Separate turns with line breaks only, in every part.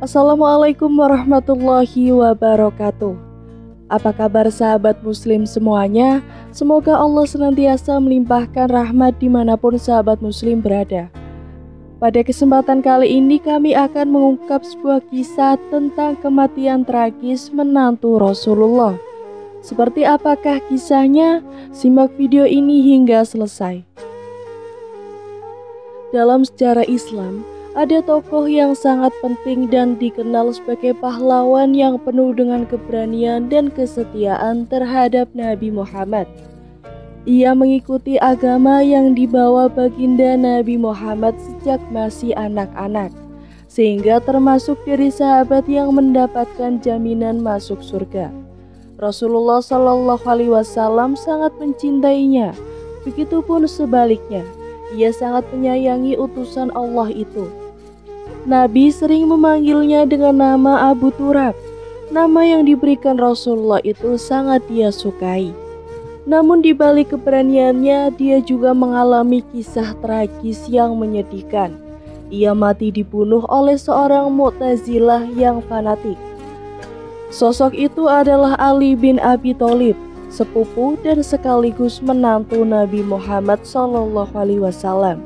Assalamualaikum warahmatullahi wabarakatuh. Apa kabar sahabat muslim semuanya? Semoga Allah senantiasa melimpahkan rahmat dimanapun sahabat muslim berada. Pada kesempatan kali ini kami akan mengungkap sebuah kisah tentang kematian tragis menantu Rasulullah. Seperti apakah kisahnya? Simak video ini hingga selesai. Dalam sejarah Islam, ada tokoh yang sangat penting dan dikenal sebagai pahlawan yang penuh dengan keberanian dan kesetiaan terhadap Nabi Muhammad. Ia mengikuti agama yang dibawa baginda Nabi Muhammad sejak masih anak-anak, sehingga termasuk dari sahabat yang mendapatkan jaminan masuk surga. Rasulullah Shallallahu Alaihi Wasallam sangat mencintainya, begitupun sebaliknya, ia sangat menyayangi utusan Allah itu. Nabi sering memanggilnya dengan nama Abu Turab. Nama yang diberikan Rasulullah itu sangat dia sukai. Namun di balik keberaniannya, dia juga mengalami kisah tragis yang menyedihkan. Ia mati dibunuh oleh seorang Mu'tazilah yang fanatik. Sosok itu adalah Ali bin Abi Thalib, sepupu dan sekaligus menantu Nabi Muhammad SAW.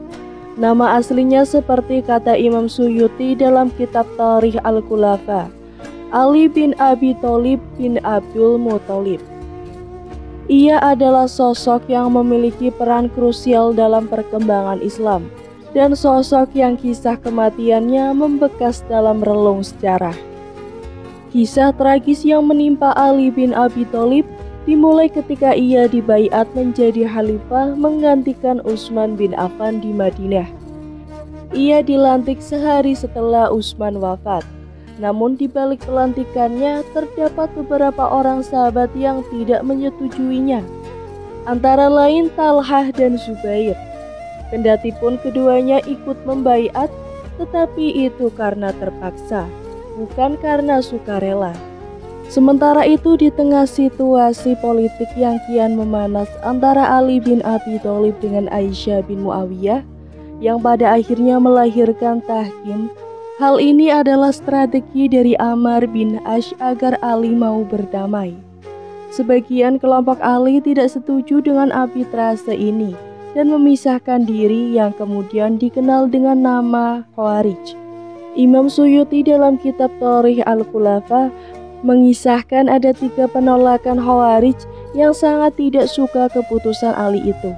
Nama aslinya seperti kata Imam Suyuti dalam kitab Tarikh Al-Khulafa, Ali bin Abi Thalib bin Abdul Muthalib. Ia adalah sosok yang memiliki peran krusial dalam perkembangan Islam dan sosok yang kisah kematiannya membekas dalam relung sejarah. Kisah tragis yang menimpa Ali bin Abi Thalib dimulai ketika ia dibaiat menjadi khalifah menggantikan Utsman bin Affan di Madinah. Ia dilantik sehari setelah Utsman wafat. Namun di balik pelantikannya terdapat beberapa orang sahabat yang tidak menyetujuinya, antara lain Talhah dan Zubair. Kendatipun keduanya ikut membaiat, tetapi itu karena terpaksa, bukan karena sukarela. Sementara itu di tengah situasi politik yang kian memanas antara Ali bin Abi Thalib dengan Aisyah bin Muawiyah yang pada akhirnya melahirkan Tahkim, hal ini adalah strategi dari Ammar bin Ash agar Ali mau berdamai. Sebagian kelompok Ali tidak setuju dengan arbitrase ini dan memisahkan diri yang kemudian dikenal dengan nama Khawarij. Imam Suyuti dalam kitab Tarikh Al-Khulafa mengisahkan ada 3 penolakan Khawarij yang sangat tidak suka keputusan Ali itu.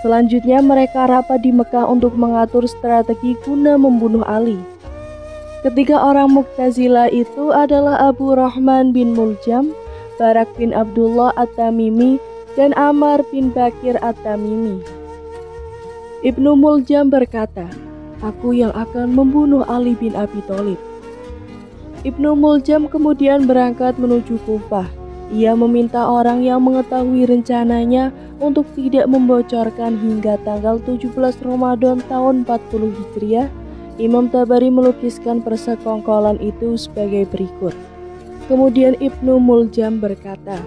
Selanjutnya mereka rapat di Mekah untuk mengatur strategi guna membunuh Ali. Ketiga orang Mu'tazilah itu adalah Abu Rahman bin Muljam, Barak bin Abdullah At-Tamimi, dan Ammar bin Bakir At-Tamimi. Ibnu Muljam berkata, "Aku yang akan membunuh Ali bin Abi Thalib." Ibnu Muljam kemudian berangkat menuju Kufah. Ia meminta orang yang mengetahui rencananya untuk tidak membocorkan hingga tanggal 17 Ramadan tahun 40 Hijriah. Imam Tabari melukiskan persekongkolan itu sebagai berikut. Kemudian Ibnu Muljam berkata,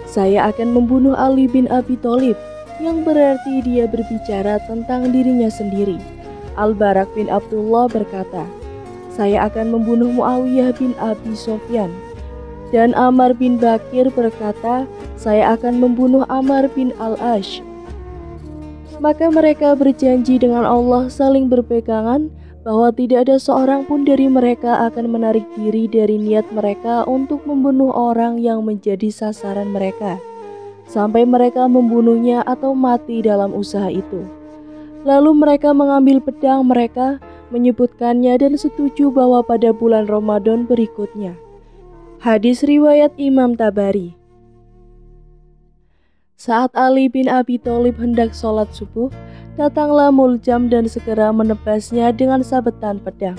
"Saya akan membunuh Ali bin Abi Thalib," yang berarti dia berbicara tentang dirinya sendiri. Al-Barak bin Abdullah berkata, "Saya akan membunuh Muawiyah bin Abi Sufyan." Dan Ammar bin Bakir berkata, "Saya akan membunuh Ammar bin Al-Ash." Maka mereka berjanji dengan Allah saling berpegangan bahwa tidak ada seorang pun dari mereka akan menarik diri dari niat mereka untuk membunuh orang yang menjadi sasaran mereka, sampai mereka membunuhnya atau mati dalam usaha itu. Lalu mereka mengambil pedang mereka, menyebutkannya dan setuju bahwa pada bulan Ramadan berikutnya. Hadis riwayat Imam Tabari. Saat Ali bin Abi Thalib hendak sholat subuh, datanglah Muljam dan segera menebasnya dengan sabetan pedang.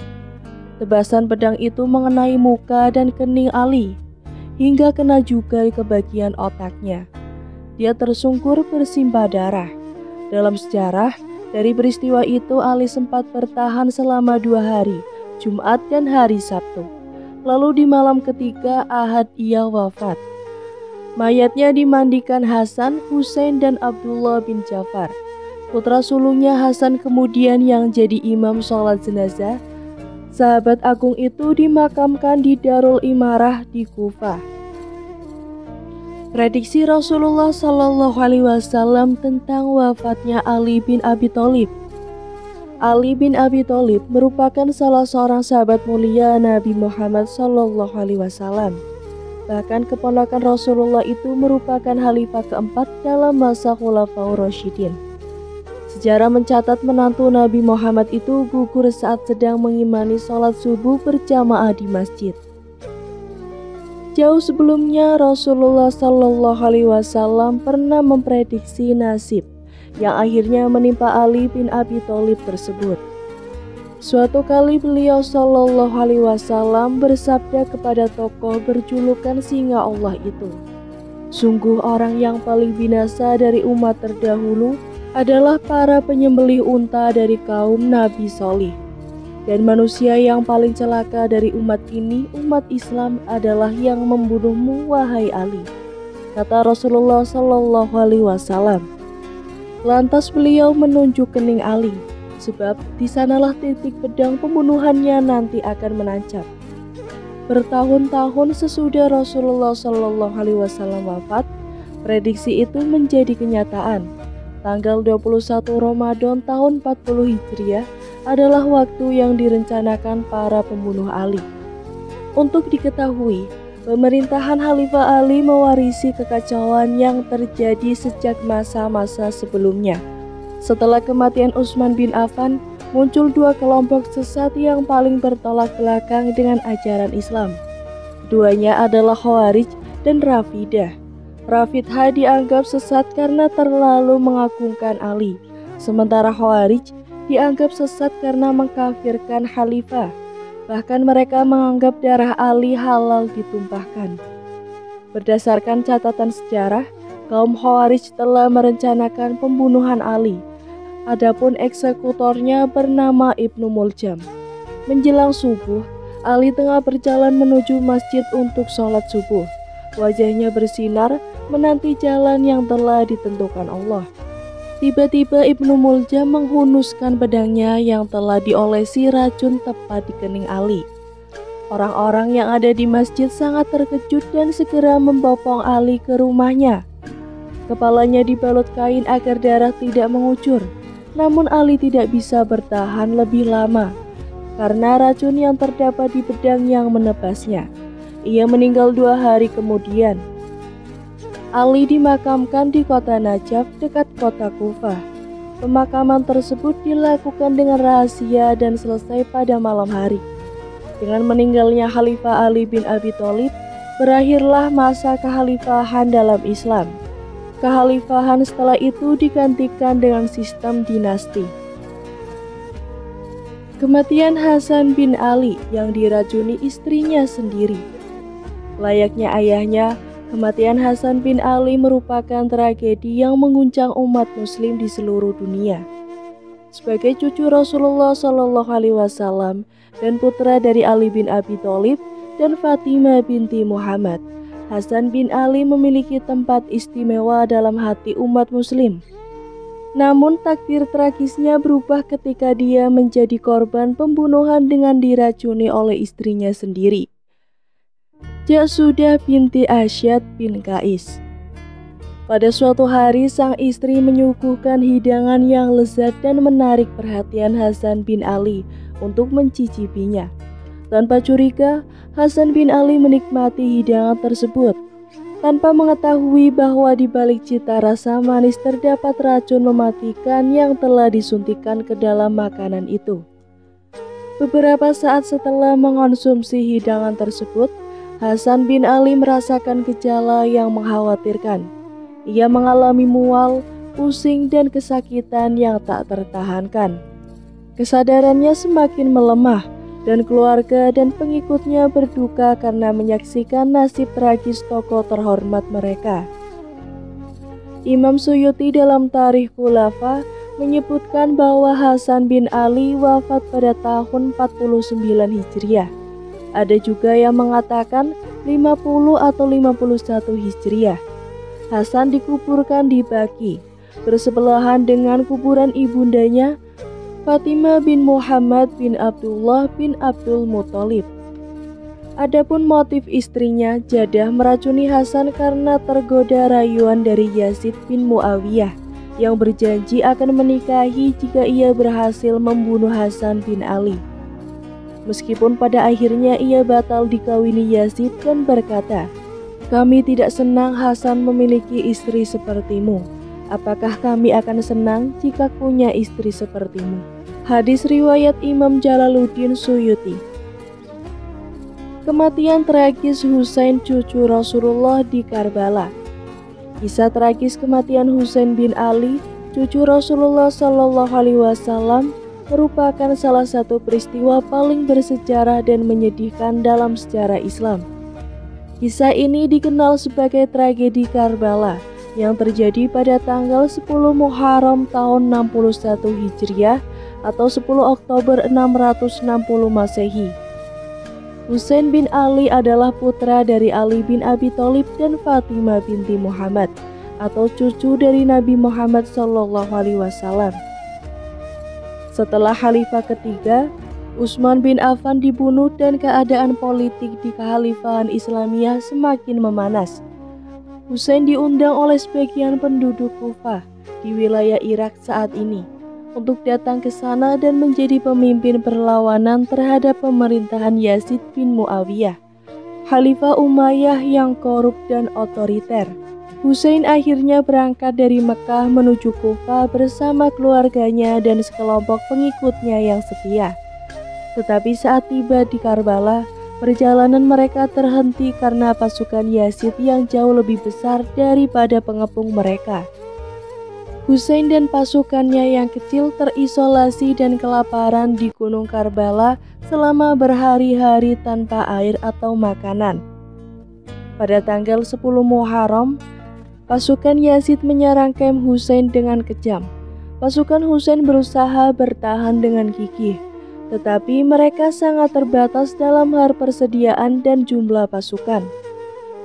Tebasan pedang itu mengenai muka dan kening Ali, hingga kena juga ke bagian otaknya. Dia tersungkur bersimbah darah. Dalam sejarah, dari peristiwa itu Ali sempat bertahan selama 2 hari, Jumat dan hari Sabtu. Lalu di malam ketiga Ahad ia wafat. Mayatnya dimandikan Hasan, Husain, dan Abdullah bin Ja'far. Putra sulungnya Hasan kemudian yang jadi imam sholat jenazah, sahabat agung itu dimakamkan di Darul Imarah di Kufah. Prediksi Rasulullah Shallallahu Alaihi Wasallam tentang wafatnya Ali bin Abi Thalib. Ali bin Abi Thalib merupakan salah seorang sahabat mulia Nabi Muhammad Shallallahu Alaihi Wasallam. Bahkan keponakan Rasulullah itu merupakan khalifah keempat dalam masa Khulafaur Rasyidin. Sejarah mencatat menantu Nabi Muhammad itu gugur saat sedang mengimani sholat subuh berjamaah di masjid. Jauh sebelumnya Rasulullah Shallallahu Alaihi Wasallam pernah memprediksi nasib yang akhirnya menimpa Ali bin Abi Thalib tersebut. Suatu kali beliau Shallallahu Alaihi Wasallam bersabda kepada tokoh berjulukan singa Allah itu, "Sungguh orang yang paling binasa dari umat terdahulu adalah para penyembelih unta dari kaum Nabi Shalih. Dan manusia yang paling celaka dari umat ini, umat Islam, adalah yang membunuhmu, wahai Ali," kata Rasulullah Shallallahu Alaihi Wasallam. Lantas beliau menunjuk kening Ali, sebab di sanalah titik pedang pembunuhannya nanti akan menancap. Bertahun-tahun sesudah Rasulullah Shallallahu Alaihi Wasallam wafat, prediksi itu menjadi kenyataan. Tanggal 21 Ramadan tahun 40 Hijriah adalah waktu yang direncanakan para pembunuh Ali. Untuk diketahui, pemerintahan Khalifah Ali mewarisi kekacauan yang terjadi sejak masa-masa sebelumnya. Setelah kematian Utsman bin Affan, muncul dua kelompok sesat yang paling bertolak belakang dengan ajaran Islam. Keduanya adalah Khawarij dan Rafidah. Rafidhah dianggap sesat karena terlalu mengagungkan Ali, sementara Khawarij dianggap sesat karena mengkafirkan khalifah. Bahkan mereka menganggap darah Ali halal ditumpahkan. Berdasarkan catatan sejarah, kaum Khawarij telah merencanakan pembunuhan Ali. Adapun eksekutornya bernama Ibnu Muljam. Menjelang subuh, Ali tengah berjalan menuju masjid untuk sholat subuh. Wajahnya bersinar menanti jalan yang telah ditentukan Allah. Tiba-tiba Ibnu Muljam menghunuskan pedangnya yang telah diolesi racun tepat di kening Ali. Orang-orang yang ada di masjid sangat terkejut dan segera membopong Ali ke rumahnya. Kepalanya dibalut kain agar darah tidak mengucur. Namun Ali tidak bisa bertahan lebih lama karena racun yang terdapat di pedang yang menebasnya. Ia meninggal 2 hari kemudian. Ali dimakamkan di kota Najaf dekat kota Kufah. Pemakaman tersebut dilakukan dengan rahasia dan selesai pada malam hari. Dengan meninggalnya Khalifah Ali bin Abi Thalib, berakhirlah masa kekhalifahan dalam Islam. Kekhalifahan setelah itu digantikan dengan sistem dinasti. Kematian Hasan bin Ali yang diracuni istrinya sendiri. Layaknya ayahnya, kematian Hasan bin Ali merupakan tragedi yang mengguncang umat muslim di seluruh dunia. Sebagai cucu Rasulullah Shallallahu Alaihi Wasallam dan putra dari Ali bin Abi Thalib dan Fatimah binti Muhammad, Hasan bin Ali memiliki tempat istimewa dalam hati umat muslim. Namun takdir tragisnya berubah ketika dia menjadi korban pembunuhan dengan diracuni oleh istrinya sendiri, Jasudah binti Asyad bin Qais. Pada suatu hari sang istri menyuguhkan hidangan yang lezat dan menarik perhatian Hasan bin Ali untuk mencicipinya. Tanpa curiga, Hasan bin Ali menikmati hidangan tersebut tanpa mengetahui bahwa di balik cita rasa manis terdapat racun mematikan yang telah disuntikkan ke dalam makanan itu. Beberapa saat setelah mengonsumsi hidangan tersebut, Hasan bin Ali merasakan gejala yang mengkhawatirkan. Ia mengalami mual, pusing, dan kesakitan yang tak tertahankan. Kesadarannya semakin melemah, dan keluarga dan pengikutnya berduka karena menyaksikan nasib tragis tokoh terhormat mereka. Imam Suyuti dalam Tarikh Khulafa menyebutkan bahwa Hasan bin Ali wafat pada tahun 49 Hijriah. Ada juga yang mengatakan 50 atau 51 Hijriah. Hasan dikuburkan di Baqi, bersebelahan dengan kuburan ibundanya. Fatimah bin Muhammad bin Abdullah bin Abdul Muthalib. Adapun motif istrinya, Jadah meracuni Hasan karena tergoda rayuan dari Yazid bin Muawiyah yang berjanji akan menikahi jika ia berhasil membunuh Hasan bin Ali. Meskipun pada akhirnya ia batal dikawini Yazid dan berkata, "Kami tidak senang Hasan memiliki istri sepertimu. Apakah kami akan senang jika punya istri sepertimu?" Hadis riwayat Imam Jalaluddin Suyuti. Kematian tragis Husain cucu Rasulullah di Karbala. Kisah tragis kematian Husain bin Ali, cucu Rasulullah Shallallahu Alaihi Wasallam, merupakan salah satu peristiwa paling bersejarah dan menyedihkan dalam sejarah Islam. Kisah ini dikenal sebagai tragedi Karbala yang terjadi pada tanggal 10 Muharram tahun 61 Hijriah atau 10 Oktober 660 Masehi. Husain bin Ali adalah putra dari Ali bin Abi Thalib dan Fatimah binti Muhammad atau cucu dari Nabi Muhammad SAW. Setelah Khalifah ketiga, Utsman bin Affan dibunuh dan keadaan politik di Kekhalifahan Islamiyah semakin memanas. Husain diundang oleh sebagian penduduk Kufah di wilayah Irak saat ini untuk datang ke sana dan menjadi pemimpin perlawanan terhadap pemerintahan Yazid bin Muawiyah, Khalifah Umayyah yang korup dan otoriter. Husain akhirnya berangkat dari Mekah menuju Kufah bersama keluarganya dan sekelompok pengikutnya yang setia. Tetapi saat tiba di Karbala, perjalanan mereka terhenti karena pasukan Yazid yang jauh lebih besar daripada pengepung mereka. Husain dan pasukannya yang kecil terisolasi dan kelaparan di Gunung Karbala selama berhari-hari tanpa air atau makanan. Pada tanggal 10 Muharram, pasukan Yazid menyerang kamp Husain dengan kejam. Pasukan Husain berusaha bertahan dengan gigih, tetapi mereka sangat terbatas dalam hal persediaan dan jumlah pasukan.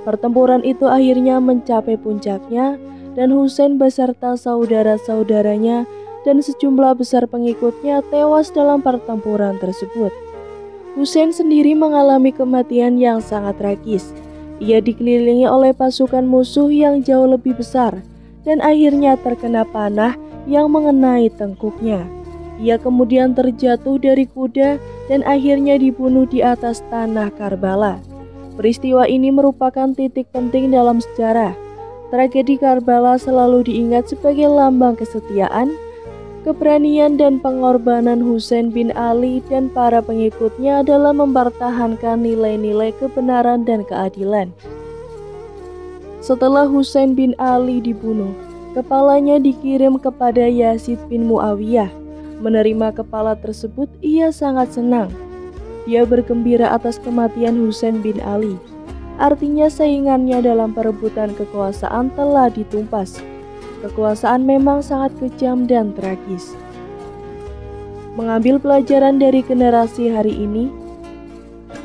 Pertempuran itu akhirnya mencapai puncaknya dan Husain beserta saudara-saudaranya dan sejumlah besar pengikutnya tewas dalam pertempuran tersebut. Husain sendiri mengalami kematian yang sangat tragis. Ia dikelilingi oleh pasukan musuh yang jauh lebih besar dan akhirnya terkena panah yang mengenai tengkuknya. Ia kemudian terjatuh dari kuda dan akhirnya dibunuh di atas tanah Karbala. Peristiwa ini merupakan titik penting dalam sejarah. Tragedi Karbala selalu diingat sebagai lambang kesetiaan, keberanian dan pengorbanan Husain bin Ali dan para pengikutnya dalam mempertahankan nilai-nilai kebenaran dan keadilan. Setelah Husain bin Ali dibunuh, kepalanya dikirim kepada Yazid bin Muawiyah. Menerima kepala tersebut, ia sangat senang. Dia bergembira atas kematian Husain bin Ali. Artinya saingannya dalam perebutan kekuasaan telah ditumpas. Kekuasaan memang sangat kejam dan tragis. Mengambil pelajaran dari generasi hari ini,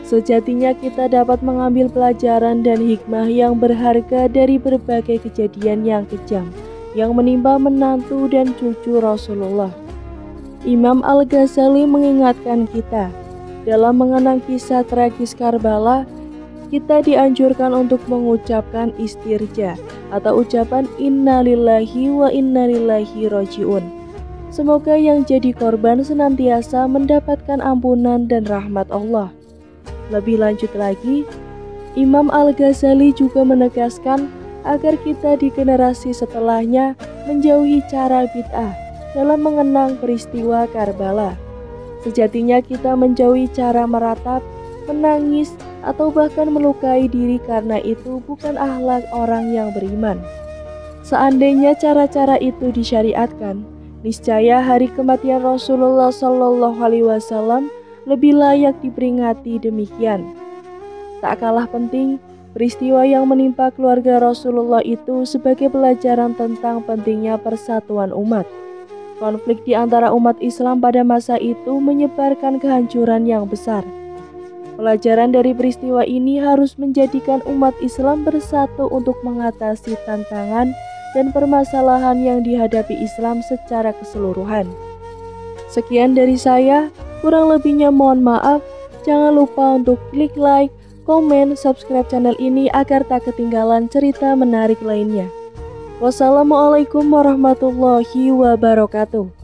sejatinya kita dapat mengambil pelajaran dan hikmah yang berharga dari berbagai kejadian yang kejam yang menimpa menantu dan cucu Rasulullah. Imam Al-Ghazali mengingatkan kita, dalam mengenang kisah tragis Karbala, kita dianjurkan untuk mengucapkan istirja atau ucapan innalillahi wa innalillahi roji'un. Semoga yang jadi korban senantiasa mendapatkan ampunan dan rahmat Allah. Lebih lanjut lagi, Imam Al-Ghazali juga menegaskan agar kita di generasi setelahnya menjauhi cara bid'ah dalam mengenang peristiwa Karbala. Sejatinya kita menjauhi cara meratap, menangis, atau bahkan melukai diri karena itu bukan akhlak orang yang beriman. Seandainya cara-cara itu disyariatkan, niscaya hari kematian Rasulullah Shallallahu Alaihi Wasallam lebih layak diperingati demikian. Tak kalah penting, peristiwa yang menimpa keluarga Rasulullah itu sebagai pelajaran tentang pentingnya persatuan umat. Konflik di antara umat Islam pada masa itu menyebarkan kehancuran yang besar. Pelajaran dari peristiwa ini harus menjadikan umat Islam bersatu untuk mengatasi tantangan dan permasalahan yang dihadapi Islam secara keseluruhan. Sekian dari saya, kurang lebihnya mohon maaf. Jangan lupa untuk klik like, komen, subscribe channel ini agar tak ketinggalan cerita menarik lainnya. Wassalamualaikum warahmatullahi wabarakatuh.